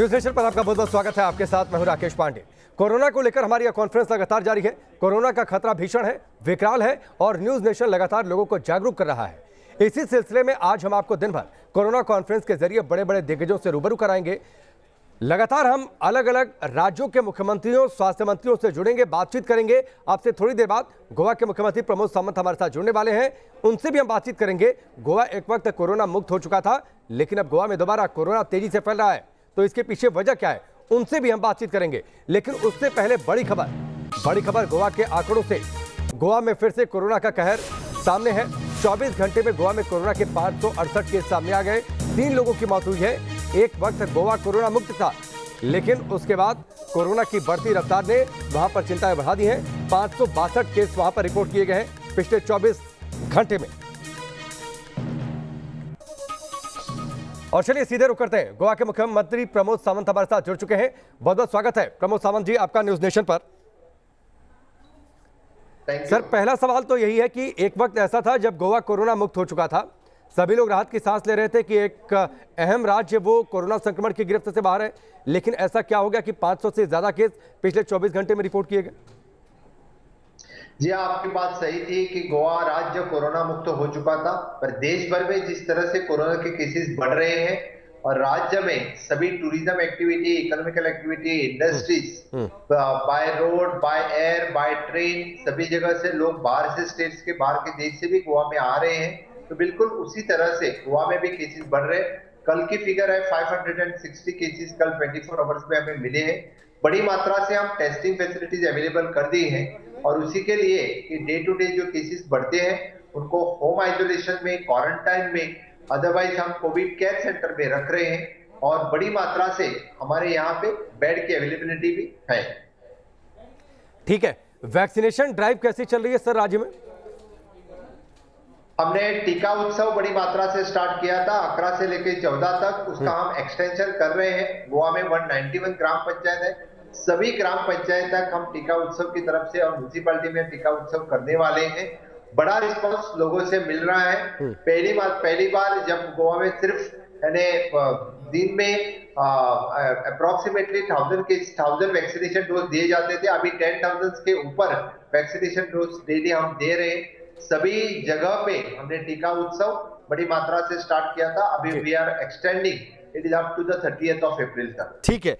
News nation पर आपका बहुत बहुत स्वागत है। आपके साथ मैं हूं राकेश पांडे। कोरोना को लेकर हमारी यह कॉन्फ्रेंस लगातार जारी है। कोरोना का खतरा भीषण है, विकराल है और न्यूज नेशन लगातार लोगों को जागरूक कर रहा है। इसी सिलसिले में आज हम आपको दिन भर कोरोना कॉन्फ्रेंस के जरिए बड़े बड़े दिग्गजों से रूबरू कराएंगे। लगातार हम अलग अलग राज्यों के मुख्यमंत्रियों, स्वास्थ्य मंत्रियों से जुड़ेंगे, बातचीत करेंगे। आपसे थोड़ी देर बाद गोवा के मुख्यमंत्री प्रमोद सावंत हमारे साथ जुड़ने वाले हैं, उनसे भी हम बातचीत करेंगे। गोवा एक वक्त कोरोना मुक्त हो चुका था, लेकिन अब गोवा में दोबारा कोरोना तेजी से फैल रहा है, तो इसके पीछे वजह क्या है, उनसे भी हम बातचीत करेंगे। लेकिन उससे पहले बड़ी खबर गोवा के आंकड़ों से। गोवा में फिर से कोरोना का कहर सामने है। 24 घंटे में गोवा में कोरोना के 568 केस सामने आ गए। 3 लोगों की मौत हुई है। एक वक्त गोवा कोरोना मुक्त था, लेकिन उसके बाद कोरोना की बढ़ती रफ्तार ने वहां पर चिंताएं बढ़ा दी हैं। 562 केस वहां पर रिपोर्ट किए गए हैं पिछले 24 घंटे में। और चलिए सीधे रुक करते हैं। गोवा के मुख्यमंत्री प्रमोद सावंत हमारे साथ जुड़ चुके हैं। बहुत बहुत स्वागत है प्रमोद सावंत जी आपका न्यूज नेशन पर। सर, पहला सवाल तो यही है कि एक वक्त ऐसा था जब गोवा कोरोना मुक्त हो चुका था, सभी लोग राहत की सांस ले रहे थे कि एक अहम राज्य वो कोरोना संक्रमण की गिरफ्त से बाहर है, लेकिन ऐसा क्या हो गया कि 500 से ज्यादा केस पिछले 24 घंटे में रिपोर्ट किए गए? जी, आपकी बात सही थी कि गोवा राज्य कोरोना मुक्त हो चुका था, पर देश भर में जिस तरह से कोरोना के केसेस बढ़ रहे हैं और राज्य में सभी tourism activity, economical activity, industries by road, by air, by train, सभी जगह से लोग बाहर से, स्टेट्स के बाहर के देश से भी गोवा में आ रहे हैं। तो बिल्कुल उसी तरह से गोवा में भी केसेस बढ़ रहे हैं। कल की फिगर है 560 केसेस कल 24 आवर्स में हमें मिले हैं। बड़ी मात्रा से हम टेस्टिंग फैसिलिटीज अवेलेबल कर दी हैं और उसी के लिए कि डे टू डे जो केसेस बढ़ते हैं उनको होम आइसोलेशन में, क्वारंटाइन में, अदरवाइज हम कोविड केयर सेंटर में रख रहे हैं और बड़ी मात्रा से हमारे यहाँ पे बेड की अवेलेबिलिटी भी है। ठीक है, वैक्सीनेशन ड्राइव कैसी चल रही है सर राज्य में? हमने टीका उत्सव बड़ी मात्रा से स्टार्ट किया था 11 से लेकर 14 तक, उसका हम एक्सटेंशन कर रहे हैं। गोवा में 191 ग्राम पंचायत है, सभी ग्राम पंचायत तक हम टीका उत्सव की तरफ से और म्यूनिसिपैलिटी में टीका उत्सव करने वाले हैं। बड़ा रिस्पांस लोगों से मिल रहा है। पहली बार जब गोवा में सिर्फ दिन में अप्रोक्सीमेटली 1000 वैक्सीनेशन डोज दिए जाते थे, अभी 10,000 के ऊपर वैक्सीनेशन डोज डेली हम दे रहे हैं। सभी जगह पे हमने टीका उत्सव बड़ी मात्रा से स्टार्ट किया था। अभी we are extending it is up to the 30th of April तक। ठीक है,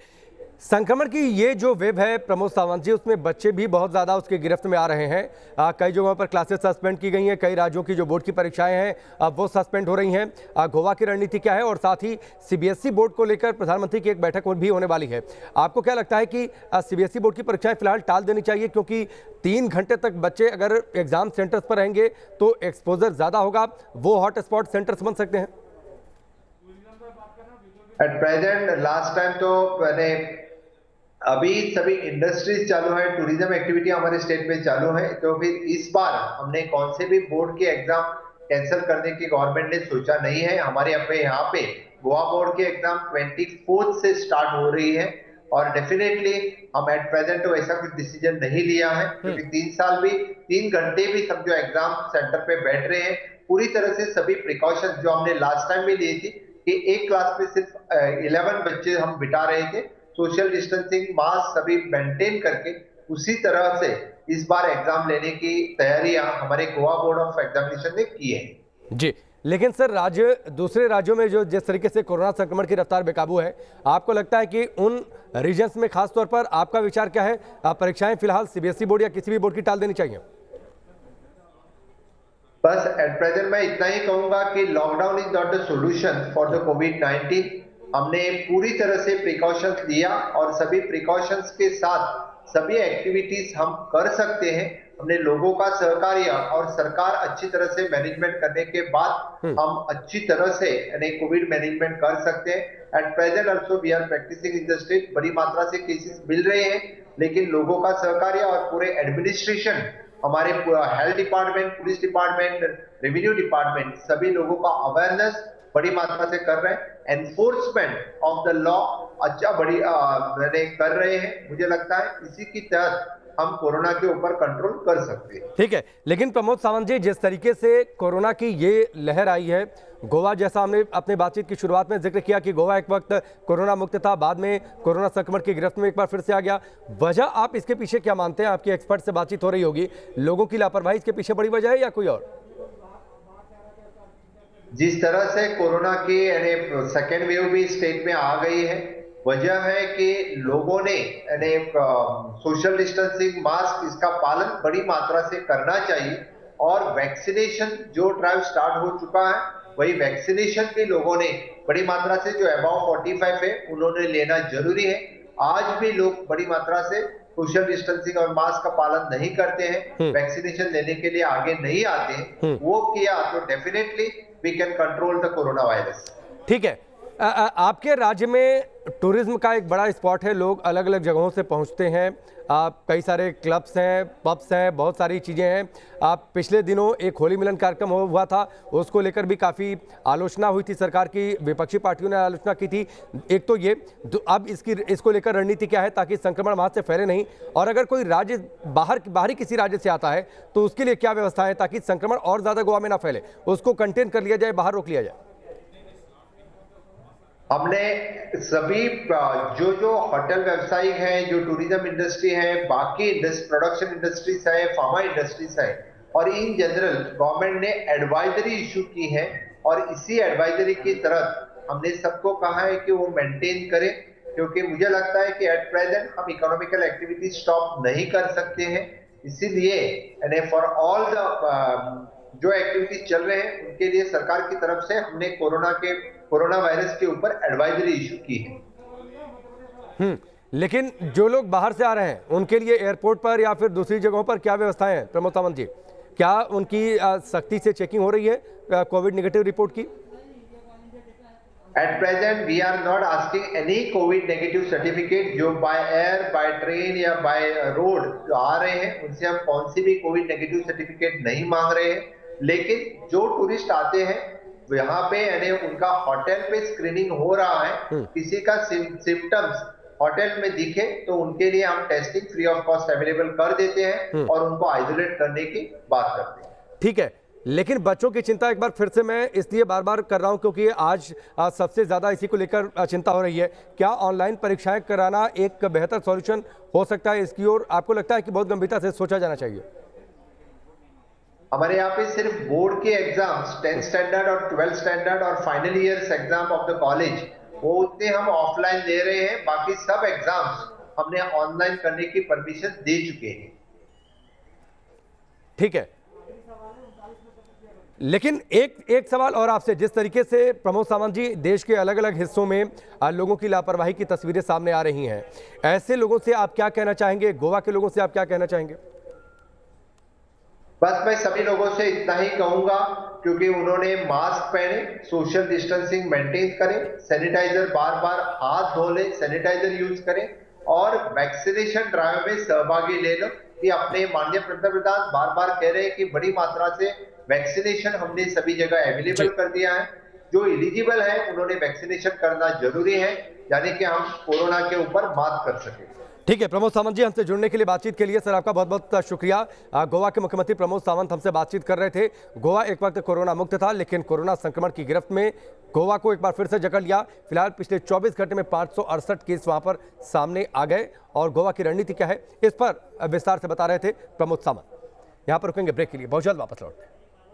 संक्रमण की ये जो वेव है प्रमोद सावंत जी, उसमें बच्चे भी बहुत ज़्यादा उसके गिरफ्त में आ रहे हैं। कई जगहों पर क्लासेस सस्पेंड की गई हैं, कई राज्यों की जो बोर्ड की परीक्षाएं हैं अब वो सस्पेंड हो रही हैं। गोवा की रणनीति क्या है? और साथ ही सीबीएसई बोर्ड को लेकर प्रधानमंत्री की एक बैठक भी होने वाली है। आपको क्या लगता है कि सीबीएसई बोर्ड की परीक्षाएं फिलहाल टाल देनी चाहिए, क्योंकि 3 घंटे तक बच्चे अगर एग्जाम सेंटर्स पर रहेंगे तो एक्सपोजर ज़्यादा होगा, वो हॉटस्पॉट सेंटर्स बन सकते हैं? एट प्रेजेंट लास्ट टाइम तो अभी सभी इंडस्ट्रीज चालू है, टूरिज्म एक्टिविटी हमारे स्टेट में चालू है, तो फिर इस बार हमने कौन से भी बोर्ड के एग्जाम कैंसिल करने की गवर्नमेंट ने सोचा नहीं है। हमारे यहाँ पे गोवा बोर्ड के एग्जाम 24 से स्टार्ट हो रही है और डेफिनेटली हम एट प्रेजेंट तो ऐसा कुछ डिसीजन नहीं लिया है, क्योंकि 3 घंटे भी सब जो एग्जाम सेंटर पे बैठ रहे हैं, पूरी तरह से सभी प्रिकॉशंस जो हमने लास्ट टाइम भी लिए थी कि एक क्लास में सिर्फ 11 बच्चे हम बिठा रहे थे, सोशल डिस्टेंसिंग, मास्क सभी मेंटेन करके, उसी तरह से इस बार एग्जाम लेने की तैयारियां हमारे गोवा बोर्ड ऑफ एग्जामिनेशन ने की है। जी, लेकिन सर दूसरे राज्यों में जो जिस तरीके से कोरोना संक्रमण की रफ्तार बेकाबू है, आपको लगता है कि उन रीजन्स में खास तौर पर आपका विचार क्या है? परीक्षाएं फिलहाल सीबीएसई बोर्ड या किसी भी बोर्ड की टाल देनी चाहिए? बस एट प्रेजेंट मैं इतना ही कहूंगा कि lockdown is not the solution for the कोविड-19। हमने पूरी तरह से प्रिकॉशंस लिया और सभी प्रिकॉशंस के साथ सभी एक्टिविटीज हम कर सकते हैं। हमने लोगों का सहकार्य और सरकार अच्छी तरह से मैनेजमेंट करने के बाद हम अच्छी तरह से कोविड मैनेजमेंट कर सकते हैं। At present also we are practicing in the state, बड़ी मात्रा से केसेस मिल रहे हैं, लेकिन लोगों का सहकार्य और पूरे एडमिनिस्ट्रेशन, हमारे health department, police department, revenue department, सभी लोगों का अवेयरनेस बड़ी मात्रा से कर रहे हैं। एनफोर्समेंट ऑफ द लॉ अच्छा मैंने कर रहे हैं। मुझे लगता है इसी की तहत हम कोरोना के ऊपर कंट्रोल कर सकते हैं। ठीक है, लेकिन प्रमोद सावंत जी, जिस तरीके से कोरोना की ये लहर आई है, गोवा जैसा हमने अपने बातचीत की शुरुआत में जिक्र किया कि गोवा एक वक्त कोरोना मुक्त था, बाद में कोरोना संक्रमण की गिरफ्त में एक बार फिर से आ गया। वजह आप इसके पीछे क्या मानते हैं? आपकी एक्सपर्ट से बातचीत हो रही होगी, लोगों की लापरवाही इसके पीछे बड़ी वजह है या कोई और? जिस तरह से कोरोना की सेकेंड वेव भी स्टेट में आ गई है, वजह है कि लोगों ने सोशल डिस्टेंसिंग, मास्क, इसका पालन बड़ी मात्रा से करना चाहिए। और वैक्सीनेशन जो ड्राइव स्टार्ट हो चुका है, वही वैक्सीनेशन भी लोगों ने बड़ी मात्रा से जो अबाव 45 है उन्होंने लेना जरूरी है। आज भी लोग बड़ी मात्रा से सोशल डिस्टेंसिंग और मास्क का पालन नहीं करते हैं, वैक्सीनेशन लेने के लिए आगे नहीं आते हैं। वो किया तो definitely we can control the corona virus. ठीक है, आपके राज्य में टूरिज्म का एक बड़ा स्पॉट है, लोग अलग अलग जगहों से पहुंचते हैं, कई सारे क्लब्स हैं, पब्स हैं, बहुत सारी चीज़ें हैं। पिछले दिनों एक होली मिलन कार्यक्रम हुआ था, उसको लेकर भी काफ़ी आलोचना हुई थी, सरकार की विपक्षी पार्टियों ने आलोचना की थी। एक तो ये, अब इसको लेकर रणनीति क्या है ताकि संक्रमण वहाँ से फैले नहीं, और अगर कोई राज्य बाहरी किसी राज्य से आता है तो उसके लिए क्या व्यवस्था है ताकि संक्रमण और ज़्यादा गोवा में ना फैले, उसको कंटेन कर लिया जाए, बाहर रोक लिया जाए? हमने सभी जो होटल व्यवसायिक हैं, जो टूरिज्म इंडस्ट्री है, बाकी प्रोडक्शन इंडस्ट्रीज है, फार्मा इंडस्ट्रीज है, और इन जनरल गवर्नमेंट ने एडवाइजरी इशू की है, और इसी एडवाइजरी की तरह हमने सबको कहा है कि वो मेंटेन करें। क्योंकि मुझे लगता है कि एट प्रेजेंट हम इकोनॉमिकल एक्टिविटी स्टॉप नहीं कर सकते हैं। इसीलिए फॉर ऑल द जो एक्टिविटीज चल रहे हैं उनके लिए सरकार की तरफ से हमने कोरोना वायरस के ऊपर एडवाइजरी इशू की है। लेकिन जो लोग बाहर से आ रहे हैं उनके लिए एयरपोर्ट पर या फिर दूसरी जगहों पर क्या व्यवस्थाएं हैं प्रमोद सावंत जी? क्या उनकी सख्ती से चेकिंग हो रही है कोविड नेगेटिव रिपोर्ट की? At present, we are not asking any COVID negative certificate। जो बाय एयर, बाय ट्रेन या बाय रोड जो आ रहे हैं उनसे हम कौन सी भी कोविड नेगेटिव सर्टिफिकेट नहीं मांग रहे हैं। लेकिन जो टूरिस्ट आते हैं यहाँ पे उनका होटल पे स्क्रीनिंग हो रहा है, किसी का सिम्टम्स होटल में दिखे तो उनके लिए हम testing free of cost available कर देते हैं और उनको आइसोलेट करने की बात करते हैं। ठीक है, लेकिन बच्चों की चिंता एक बार फिर से मैं इसलिए बार बार कर रहा हूं क्योंकि आज सबसे ज़्यादा इसी को लेकर चिंता हो रही है। क्या ऑनलाइन परीक्षाएं कराना एक बेहतर सॉल्यूशन हो सकता है? इसकी ओर आपको लगता है कि बहुत गंभीरता से सोचा जाना चाहिए? हमारे यहाँ पे सिर्फ बोर्ड के एग्जाम्स 10th स्टैंडर्ड और 12th स्टैंडर्ड और final years exam of the college वो उतने हम ऑफलाइन दे रहे हैं, बाकी सब एग्जाम्स हमने ऑनलाइन करने की परमिशन दे चुके हैं। ठीक है, लेकिन एक सवाल और आपसे, जिस तरीके से प्रमोद सावंत जी देश के अलग अलग हिस्सों में लोगों की लापरवाही की तस्वीरें सामने आ रही हैं, ऐसे लोगों से आप क्या कहना चाहेंगे? गोवा के लोगों से आप क्या कहना चाहेंगे? बस मैं सभी लोगों से इतना ही कहूंगा, क्योंकि उन्होंने मास्क पहने, सोशल डिस्टेंसिंग मेंटेन करें, सैनिटाइजर बार बार हाथ धो लें, सैनिटाइजर यूज करें और वैक्सीनेशन ड्राइव में सहभागी ले लो। कि अपने माननीय पंतप्रधान बार बार कह रहे हैं कि बड़ी मात्रा से वैक्सीनेशन हमने सभी जगह अवेलेबल कर दिया है। जो एलिजिबल है उन्होंने वैक्सीनेशन करना जरूरी है, यानी कि हम कोरोना के ऊपर मात कर सके। ठीक है, प्रमोद सावंत जी हमसे जुड़ने के लिए, बातचीत के लिए सर आपका बहुत बहुत शुक्रिया। गोवा के मुख्यमंत्री प्रमोद सावंत हमसे बातचीत कर रहे थे। गोवा एक वक्त कोरोना मुक्त था, लेकिन कोरोना संक्रमण की गिरफ्त में गोवा को एक बार फिर से जकड़ लिया। फिलहाल पिछले 24 घंटे में 568 केस वहां पर सामने आ गए और गोवा की रणनीति क्या है इस पर विस्तार से बता रहे थे प्रमोद सावंत। यहां पर रुकेंगे ब्रेक के लिए, बहुत जल्द वापस लौटते हैं।